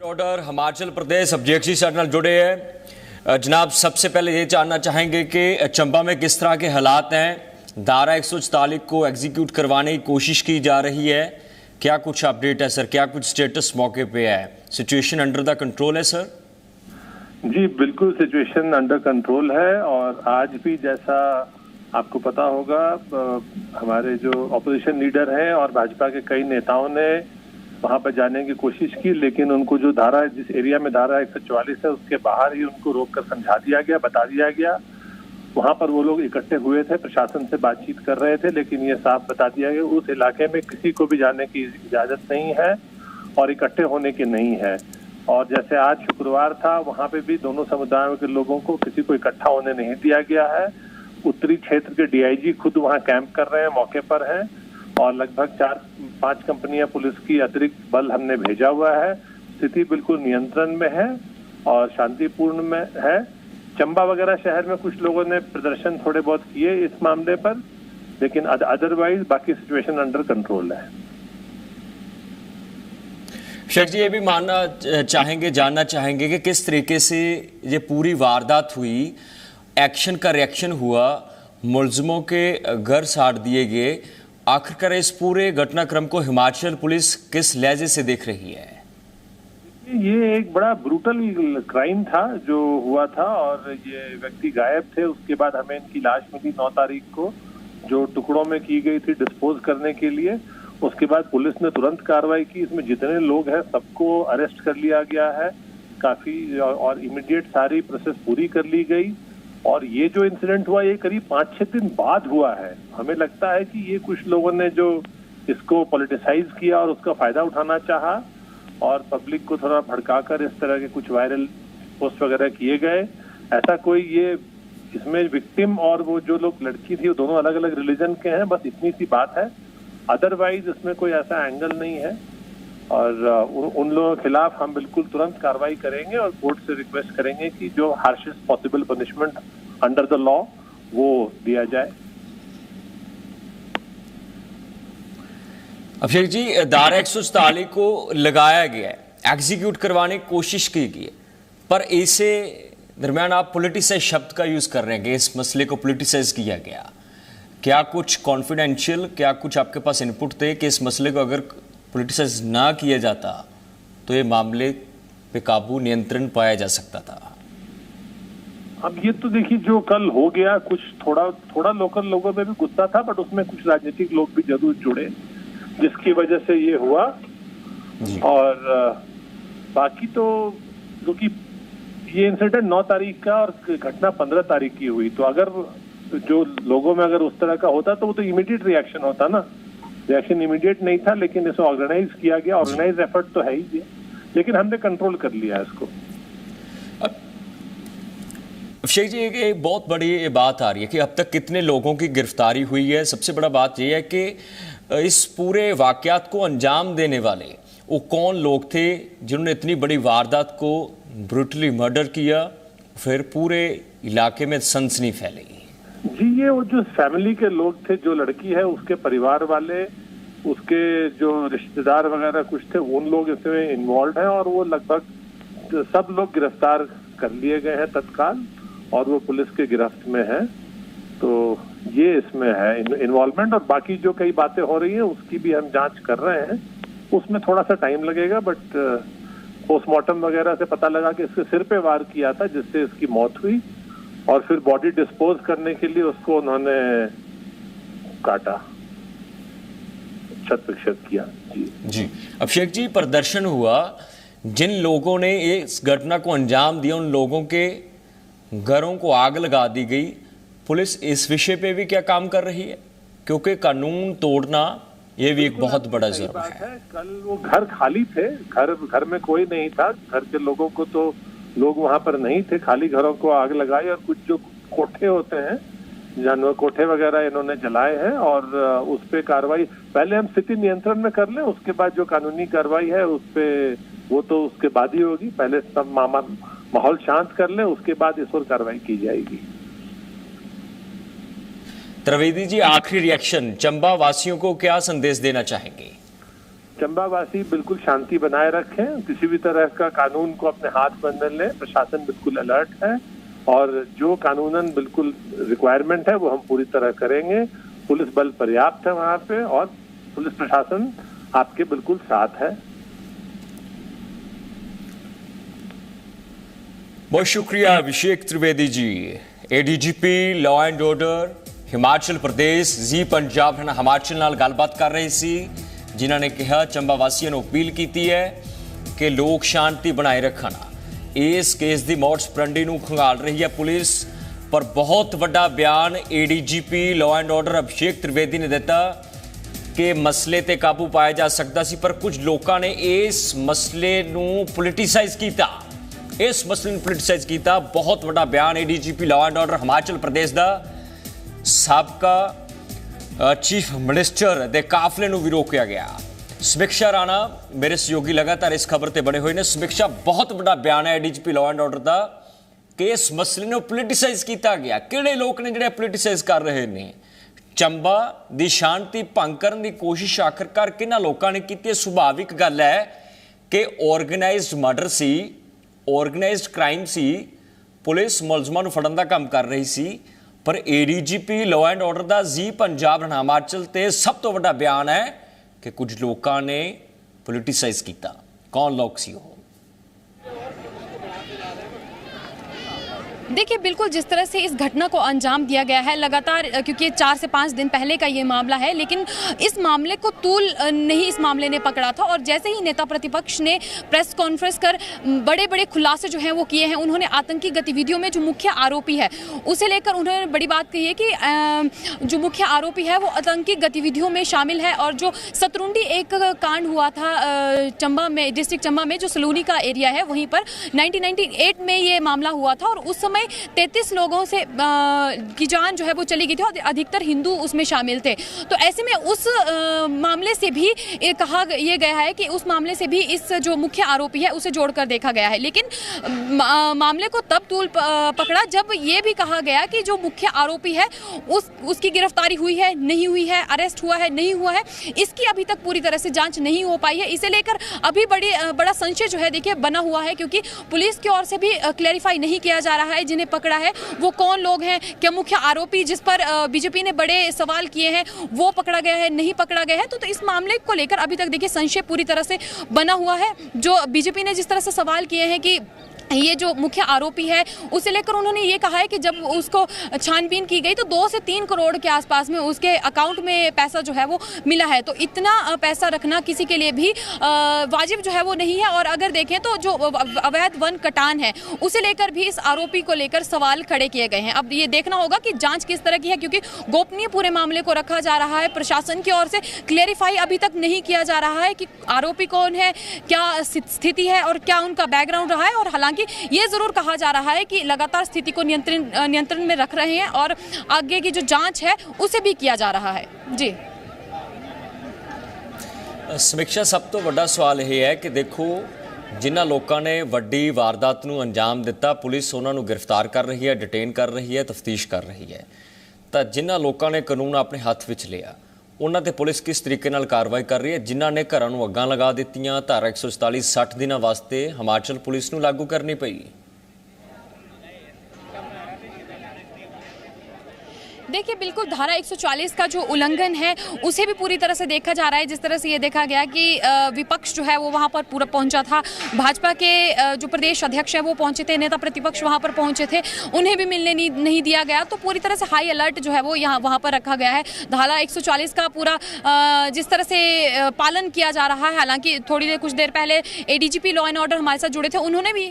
Order Himachal प्रदेश subject से ਨਾਲ जुड़े हैं। जनाब, सबसे पहले ये जानना चाहेंगे कि चंबा में किस तरह के हालात हैं। धारा 144 को एग्जीक्यूट करवाने की कोशिश की जा रही है, क्या कुछ अपडेट है सर? क्या कुछ स्टेटस मौके पे है? सिचुएशन अंडर द कंट्रोल है सर? जी बिल्कुल, सिचुएशन अंडर कंट्रोल है। और आज भी जैसा आपको पता होगा, हमारे जो ऑपोजिशन लीडर हैं और भाजपा के कई नेताओं ने वहां पर जाने की कोशिश की, लेकिन उनको जो धारा, जिस एरिया में धारा 144 है उसके बाहर ही उनको रोककर समझा दिया गया, बता दिया गया। वहां पर वो लोग इकट्ठे हुए थे, प्रशासन से बातचीत कर रहे थे, लेकिन ये साफ बता दिया गया उस इलाके में किसी को भी जाने की इजाजत नहीं है और इकट्ठे होने की नहीं है। और जैसे आज शुक्रवार था, वहां पे भी दोनों समुदायों के लोगों को किसी को इकट्ठा होने नहीं दिया गया है। उत्तरी क्षेत्र के डीआईजी खुद वहां कैंप कर रहे हैं, मौके पर हैं, और लगभग 4-5 कंपनियां पुलिस की अतिरिक्त बल हमने भेजा हुआ है। स्थिति बिल्कुल नियंत्रण में है और शांतिपूर्ण में है। चंबा वगैरह शहर में कुछ लोगों ने प्रदर्शन थोड़े बहुत किए इस मामले पर, लेकिन अदरवाइज बाकी सिचुएशन अंडर कंट्रोल है। शेख जी, ये भी जानना चाहेंगे कि किस तरीके से ये पूरी वारदात हुई, एक्शन का रिएक्शन हुआ, मुलजिमों के घर साड़ दिए गए। आखिरकार इस पूरे घटनाक्रम को हिमाचल पुलिस किस लहजे से देख रही है? ये एक बड़ा ब्रूटल क्राइम था जो हुआ था, और ये व्यक्ति गायब थे। उसके बाद हमें इनकी लाश मिली 9 तारीख को, जो टुकड़ों में की गई थी डिस्पोज करने के लिए। उसके बाद पुलिस ने तुरंत कार्रवाई की, इसमें जितने लोग हैं सबको अरेस्ट कर लिया गया है काफी, और इमीडिएट सारी प्रोसेस पूरी कर ली गई। और ये जो इंसिडेंट हुआ ये करीब 5-6 दिन बाद हुआ है। हमें लगता है कि ये कुछ लोगों ने जो इसको पॉलिटिसाइज किया और उसका फायदा उठाना चाहा, और पब्लिक को थोड़ा भड़काकर इस तरह के कुछ वायरल पोस्ट वगैरह किए गए। ऐसा कोई ये इसमें विक्टिम और वो जो लोग लड़की थी वो दोनों अलग अलग रिलीजन के हैं, बस इतनी सी बात है। अदरवाइज इसमें कोई ऐसा एंगल नहीं है। और उन लोगों के खिलाफ हम बिल्कुल तुरंत कार्रवाई करेंगे और कोर्ट से रिक्वेस्ट करेंगे कि जो harshest possible punishment under the law वो दिया जाए। अभिषेक जी, धारा 144 को लगाया गया है, एग्जीक्यूट करवाने की कोशिश की गई है, पर इसे दरमियान आप पॉलिटिसाइज शब्द का यूज कर रहे हैं कि इस मसले को पॉलिटिसाइज किया गया। क्या कुछ कॉन्फिडेंशियल, क्या कुछ आपके पास इनपुट थे कि इस मसले को अगर पॉलिटिसाइज ना किया जाता तो ये मामले पे काबू, नियंत्रण पाया जा सकता था? अब ये तो देखिए, जो कल हो गया, कुछ थोड़ा लोकल लोगों में भी गुस्सा था, बट उसमें कुछ राजनीतिक लोग भी जरूर जुड़े, जिसकी वजह से ये हुआ। और बाकी तो क्योंकि ये इंसिडेंट 9 तारीख का और घटना 15 तारीख की हुई, तो अगर जो लोगों में अगर उस तरह का होता तो वो तो इमीडिएट रिएक्शन होता ना। रिएक्शन इमीडिएट नहीं था, लेकिन इसे ऑर्गेनाइज किया गया। ऑर्गेनाइज एफर्ट तो है ही, लेकिन हमने कंट्रोल कर लिया इसको। शेख जी, एक बहुत बड़ी बात आ रही है कि अब तक कितने लोगों की गिरफ्तारी हुई है। सबसे बड़ा बात यह है कि इस पूरे वाकयात को अंजाम देने वाले वो कौन लोग थे जिन्होंने इतनी बड़ी वारदात को ब्रूटली मर्डर किया, फिर पूरे इलाके में सनसनी फैली? जी, ये वो जो फैमिली के लोग थे, जो लड़की है उसके परिवार वाले, उसके जो रिश्तेदार वगैरह कुछ थे, उन लोग इसमें इन्वॉल्व हैं, और वो लगभग सब लोग गिरफ्तार कर लिए गए हैं तत्काल, और वो पुलिस के गिरफ्त में है। तो ये इसमें है इन्वॉल्वमेंट। और बाकी जो कई बातें हो रही हैं उसकी भी हम जांच कर रहे हैं, उसमें थोड़ा सा टाइम लगेगा, बट पोस्टमार्टम वगैरह से पता लगा कि इसके सिर पे वार किया था जिससे इसकी मौत हुई, और फिर बॉडी डिस्पोज करने के लिए उसको उन्होंने काटा, शत विक्षत किया। जी अभिषेक जी, प्रदर्शन हुआ, जिन लोगों ने इस घटना को अंजाम दिया उन लोगों के घरों को आग लगा दी गई। पुलिस इस विषय पे भी क्या काम कर रही है? क्योंकि कानून तोड़ना ये भी एक बहुत बड़ा जुर्म है। कल वो घर खाली थे, घर में कोई नहीं था, घर के लोगों को तो लोग वहां पर नहीं थे, खाली घरों को आग लगाई, और कुछ जो कोठे होते हैं, जानवर कोठे वगैरह इन्होंने जलाए हैं, और उस पे कार्रवाई पहले हम स्थिति नियंत्रण में कर लें, उसके बाद जो कानूनी कार्रवाई है उस पे वो तो उसके बाद ही होगी। पहले सब माहौल शांत कर लें, उसके बाद इस पर कार्रवाई की जाएगी। त्रिवेदी जी, आखिरी रिएक्शन, चंबा वासियों को क्या संदेश देना चाहेंगे? चंबावासी बिल्कुल शांति बनाए रखें, किसी भी तरह का कानून को अपने हाथ में न लें। प्रशासन बिल्कुल अलर्ट है और जो कानूनन बिल्कुल रिक्वायरमेंट है वो हम पूरी तरह करेंगे। पुलिस बल पर्याप्त है वहां पे और पुलिस प्रशासन आपके बिल्कुल साथ है। बहुत शुक्रिया Abhishek Trivedi ji. ADGP law and order Himachal Pradesh ji Punjab है हिमाचल नाल गलबात कर रहे सी, जिन्होंने कहा चंबा वासियों ने अपील की है कि लोग शांति बनाए रखना। इस केस की मोडस ऑपरेंडी नूं खंगाल रही है पुलिस, पर बहुत वड्डा बयान एडीजीपी लॉ एंड ऑर्डर अभिषेक त्रिवेदी ने दिता कि मसले ते काबू पाया जा सकता सी, पर कुछ लोगों ने इस मसले नूं पोलिटिसाइज किया। इस मसले नूं पोलिटिसाइज किया। बहुत वड्डा बयान ADGP law and order Himachal Pradesh का साबका चीफ मिनिस्टर के काफले नूं भी रोकिया गया। समीक्षा राणा मेरे सहयोगी लगातार इस खबर से बने हुए ने। समीक्षा, बहुत बड़ा बयान है एडीजीपी लॉ एंड ऑर्डर का कि इस मसले नूं पोलिटिसाइज किया गया। किहड़े लोग ने जिहड़े पोलिटिसाइज कर रहे हैं? चंबा की शांति भंग करने की कोशिश आखिरकार किन्हां लोगों ने की? सुभाविक गल है कि ऑर्गेनाइज्ड मर्डर सी, ऑर्गेनाइज्ड क्राइम सी, पुलिस मुलजमां नूं फड़न दा काम कर रही सी, पर एडीजीपी लॉ एंड ऑर्डर का जी पंजाब हिमाचल ते सब तो बड़ा बयान है कि कुछ लोगों ने पोलिटिसाइज किया। कौन लोग सी हो? देखिए, बिल्कुल जिस तरह से इस घटना को अंजाम दिया गया है लगातार, क्योंकि 4 से 5 दिन पहले का ये मामला है, लेकिन इस मामले को तूल नहीं इस मामले ने पकड़ा था। और जैसे ही नेता प्रतिपक्ष ने प्रेस कॉन्फ्रेंस कर बड़े बड़े खुलासे जो हैं वो किए हैं, उन्होंने आतंकी गतिविधियों में जो मुख्य आरोपी है उसे लेकर उन्होंने बड़ी बात कही है कि जो मुख्य आरोपी है वो आतंकी गतिविधियों में शामिल है। और जो सतरुंडी एक कांड हुआ था चंबा में, डिस्ट्रिक्ट चंबा में, जो सलूनी का एरिया है, वहीं पर 1998 में ये मामला हुआ था और उस समय 33 लोगों से की जान जो है वो चली गई थी और अधिकतर हिंदू उसमें शामिल थे। तो ऐसे में उस मामले से भी कहा यह गया है कि उस मामले से भी इस जो मुख्य आरोपी है उसे जोड़कर देखा गया है। लेकिन मामले को तब तूल पकड़ा जब ये भी कहा गया कि जो मुख्य आरोपी है उसकी गिरफ्तारी हुई है, नहीं हुई है, अरेस्ट हुआ है, नहीं हुआ है, इसकी अभी तक पूरी तरह से जांच नहीं हो पाई है। इसे लेकर अभी बड़ा संशय जो है देखिए बना हुआ है, क्योंकि पुलिस की ओर से भी क्लैरिफाई नहीं किया जा रहा है जिन्हें पकड़ा है वो कौन लोग हैं। क्या मुख्य आरोपी जिस पर बीजेपी ने बड़े सवाल किए हैं वो पकड़ा गया है, नहीं पकड़ा गया है? तो इस मामले को लेकर अभी तक देखिए संशय पूरी तरह से बना हुआ है। जो बीजेपी ने जिस तरह से सवाल किए हैं कि ये जो मुख्य आरोपी है उसे लेकर उन्होंने ये कहा है कि जब उसको छानबीन की गई तो 2 से 3 करोड़ के आसपास में उसके अकाउंट में पैसा जो है वो मिला है। तो इतना पैसा रखना किसी के लिए भी वाजिब जो है वो नहीं है। और अगर देखें तो जो अवैध वन कटान है उसे लेकर भी इस आरोपी को लेकर सवाल खड़े किए गए हैं। अब ये देखना होगा कि जांच किस तरह की है, क्योंकि गोपनीय पूरे मामले को रखा जा रहा है। प्रशासन की ओर से क्लेरिफाई अभी तक नहीं किया जा रहा है कि आरोपी कौन है, क्या स्थिति है और क्या उनका बैकग्राउंड रहा है। और हालांकि ये जरूर कहा जा रहा है कि लगातार स्थिति को नियंत्रण में रख रहे हैं और आगे की जो जांच है उसे भी किया जा रहा है। जी समीक्षा, सब तो बड़ा सवाल यह है कि देखो जिन्होंने लोगों ने वड्डी वारदात नूं अंजाम दिता, पुलिस उन्होंने गिरफ्तार कर रही है, डिटेन कर रही है, तफ्तीश कर रही है। तो जिन्होंने लोगों ने कानून अपने हाथ में लिया उन्होंने ते पुलिस किस तरीके नाल कार्रवाई कर रही है? जिन्होंने घरों नूं अग्गां लगा दित्तियां, धारा 144 60 दिनों वास्ते हिमाचल पुलिस नूं लागू करनी पई। देखिए, बिल्कुल धारा 144 का जो उल्लंघन है उसे भी पूरी तरह से देखा जा रहा है। जिस तरह से ये देखा गया कि विपक्ष जो है वो वहाँ पर पूरा पहुंचा था, भाजपा के जो प्रदेश अध्यक्ष है वो पहुंचे थे, नेता प्रतिपक्ष वहाँ पर पहुंचे थे, उन्हें भी मिलने नहीं दिया गया। तो पूरी तरह से हाई अलर्ट जो है वो वहाँ पर रखा गया है। धारा 144 का पूरा जिस तरह से पालन किया जा रहा है। हालांकि कुछ देर पहले एडीजीपी लॉ एंड ऑर्डर हमारे साथ जुड़े थे, उन्होंने भी